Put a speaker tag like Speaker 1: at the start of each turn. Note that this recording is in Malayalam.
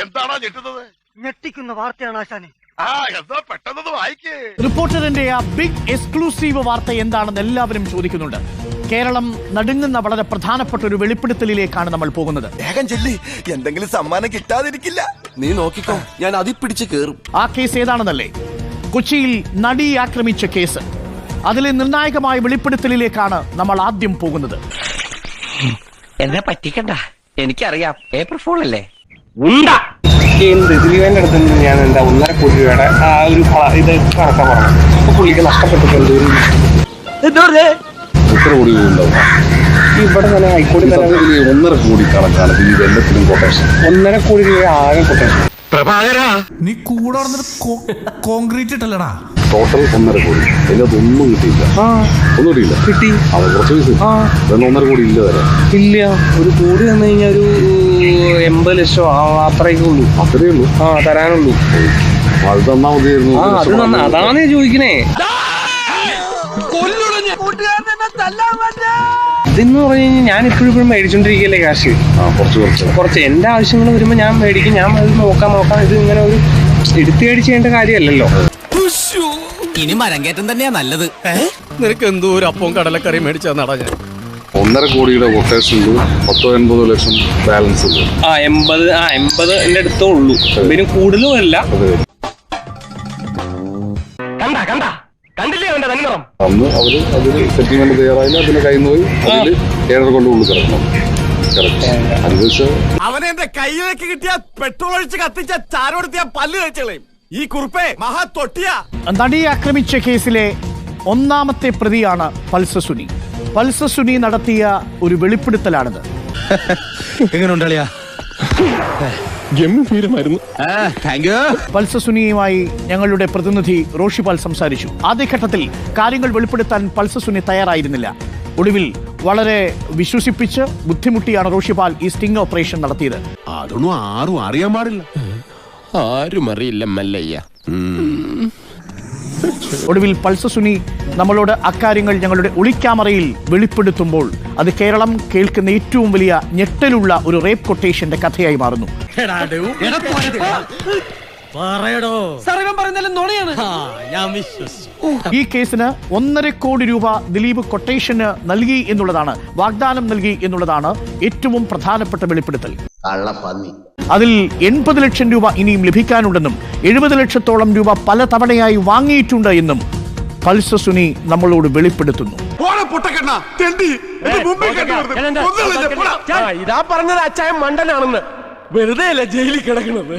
Speaker 1: എന്താണോ ഞെട്ടുന്നത്?
Speaker 2: ഞെട്ടിക്കുന്ന വാർത്തയാണ് ആശാനെ.
Speaker 1: എന്താ പെട്ടെന്നത് വായിക്കേ.
Speaker 3: റിപ്പോർട്ടറിന്റെ ആ ബിഗ് എക്സ്ക്ലൂസീവ് വാർത്ത എന്താണെന്ന് എല്ലാവരും ചോദിക്കുന്നുണ്ട്. കേരളം നടുങ്ങുന്ന വളരെ പ്രധാനപ്പെട്ട ഒരു വെളിപ്പെടുത്തലിലേക്കാണ് നമ്മൾ പോകുന്നത്.
Speaker 4: വേഗം ചെല്ലി, എന്തെങ്കിലും സമ്മാനം കിട്ടാതിരിക്കില്ല. നീ നോക്കിക്കോ, ഞാൻ അതിൽ പിടിച്ച് കേറും.
Speaker 3: ആ കേസ് ഏതാണെന്നല്ലേ? കൊച്ചിയിൽ നടിയെ ആക്രമിച്ച കേസ്. അതിലെ നിർണായകമായ വെളിപ്പെടുത്തലിലേക്കാണ് നമ്മൾ ആദ്യം പോകുന്നത്.
Speaker 5: എന്നെ പറ്റിക്കണ്ട, എനിക്കറിയാം. ഏപ്രിൽ ഫൂൾ അല്ലേ?
Speaker 6: ദിലീപന്റെ അടുത്ത് ഞാൻ എന്താ 1.5 കോടി രൂപയുടെ ആ ഒരു ഇത് കണക്കാ പറഞ്ഞു. അപ്പൊ പുള്ളിക്ക് നഷ്ടപ്പെട്ടിട്ടുണ്ട്.
Speaker 7: എത്ര കോടി ഉണ്ടാവും?
Speaker 6: ഇവിടെ തന്നെ ഹൈക്കോടതി
Speaker 7: 1.5 കോടി കണക്കാണ് ദിലീപ് എല്ലാത്തിനും കൊട്ടേഷൻ.
Speaker 6: 1.5 കോടി രൂപ ആകെ കൊട്ടേഷൻ.
Speaker 8: നീ കൂടെ കോൺക്രീറ്റ് ഇട്ടല്ലടാ.
Speaker 7: ടോട്ടൽ 1.5 കോടി. അതിനകത്തൊന്നും കിട്ടിയില്ല. ഒന്നും കിട്ടിയില്ല.
Speaker 6: കിട്ടി.
Speaker 7: അത് കുറച്ച് പൈസ 1.5 കോടി ഇല്ല തരാം.
Speaker 6: ഇല്ല, 1 കോടി തന്നു കഴിഞ്ഞാൽ ഒരു 80 ലക്ഷം അത്രയൊക്കെ ഉള്ളൂ.
Speaker 7: അത്രേ ഉള്ളൂ.
Speaker 6: തരാനുള്ളൂ.
Speaker 7: അത് തന്നാ മതിയായിരുന്നു.
Speaker 6: അത് അതാണ് ചോദിക്കണേ. ഇതെന്ന് പറഞ്ഞു കഴിഞ്ഞാൽ ഞാൻ ഇപ്പോഴും മേടിച്ചോണ്ടിരിക്കല്ലേ കാശ്. കുറച്ച് എന്റെ ആവശ്യങ്ങൾ വരുമ്പോ ഞാൻ മേടിക്കും. ഞാൻ അത് നോക്കാം. ഇത് ഇങ്ങനെ ഒരു എടുത്തേടി ചെയ്യേണ്ട കാര്യമല്ലല്ലോ.
Speaker 4: ഇനി മരം കയറ്റം തന്നെയാ നല്ലത്.
Speaker 8: നിനക്ക് എന്തോ ഒരു അപ്പവും കടലക്കറി മേടിച്ചാ നടാ ഞാൻ.
Speaker 7: 1.5 കോടിയുടെ കൊട്ടേഷൻ ഉണ്ട്. 10-80 ലക്ഷം ബാലൻസ് ഉണ്ട്.
Speaker 6: 80 എന്റെ അടുത്തേ ഉള്ളൂ. പിന്നെ കൂടുതലും അല്ല.
Speaker 5: കണ്ടില്ലേ അവന്റെ തന്നിറം?
Speaker 7: അന്ന് അവര് അതിന് സെറ്റിൽമെന്റ് തയ്യാറായില്ല. അതിന് കയ്യിൽ പോയി അതില് 7.5 കൊണ്ട് ഉള്ളിൽ കിടക്കണം.
Speaker 8: അവനെ എന്റെ കയ്യിലേക്ക് കിട്ടിയ പെട്രോൾ ഒഴിച്ച് കത്തിച്ച ചാരോടുത്തിയ പല്ല് കഴിച്ചളയും. ഈ കുറുപ്പേ മഹാ തൊട്ടിയാ.
Speaker 3: നടിയെ ആക്രമിച്ച കേസിലെ ഒന്നാമത്തെ പ്രതിയാണ് പൾസർ സുനി. പൾസർ സുനി നടത്തിയ ഒരു വെളിപ്പെടുത്തലാണിത്.
Speaker 8: എങ്ങനെയുണ്ടാളിയാ?
Speaker 3: പൾസർ സുനിയുമായി ഞങ്ങളുടെ പ്രതിനിധി റോഷിപാൽ സംസാരിച്ചു. ആദ്യഘട്ടത്തിൽ കാര്യങ്ങൾ വെളിപ്പെടുത്താൻ പൾസർ സുനി തയ്യാറായിരുന്നില്ല. ഒടുവിൽ വളരെ വിശ്വസിപ്പിച്ച് ബുദ്ധിമുട്ടിയാണ് റോഷിപാൽ ഈ സ്റ്റിംഗ് ഓപ്പറേഷൻ നടത്തിയത്.
Speaker 1: അതൊന്നും ആരും അറിയാൻ പാടില്ല.
Speaker 4: ആരും അറിയില്ല മല്ലയ്യ.
Speaker 3: ഒടുവിൽ പൾസർ സുനി നമ്മളോട് അക്കാര്യങ്ങൾ ഞങ്ങളുടെ ഒളിക്യാമറയിൽ വെളിപ്പെടുത്തുമ്പോൾ അത് കേരളം കേൾക്കുന്ന ഏറ്റവും വലിയ ഞെട്ടലുള്ള ഒരു റേപ്പ് കൊട്ടേഷന്റെ കഥയായി മാറുന്നു. ഈ കേസിന് 1.5 കോടി രൂപ ദിലീപ് കൊട്ടേഷന് നൽകി എന്നുള്ളതാണ്, വാഗ്ദാനം നൽകി എന്നുള്ളതാണ് ഏറ്റവും പ്രധാനപ്പെട്ട വെളിപ്പെടുത്തൽ. അതിൽ 80 ലക്ഷം രൂപ ഇനിയും ലഭിക്കാനുണ്ടെന്നും 70 ലക്ഷത്തോളം രൂപ പല തവണയായി വാങ്ങിയിട്ടുണ്ട് എന്നും പൾസർ സുനി നമ്മളോട് വെളിപ്പെടുത്തുന്നു.
Speaker 6: ഇതാ പറഞ്ഞത് അച്ചായ മണ്ടനാണെന്ന്. വെറുതെ അല്ല ജയിലിൽ കിടക്കുന്നത്.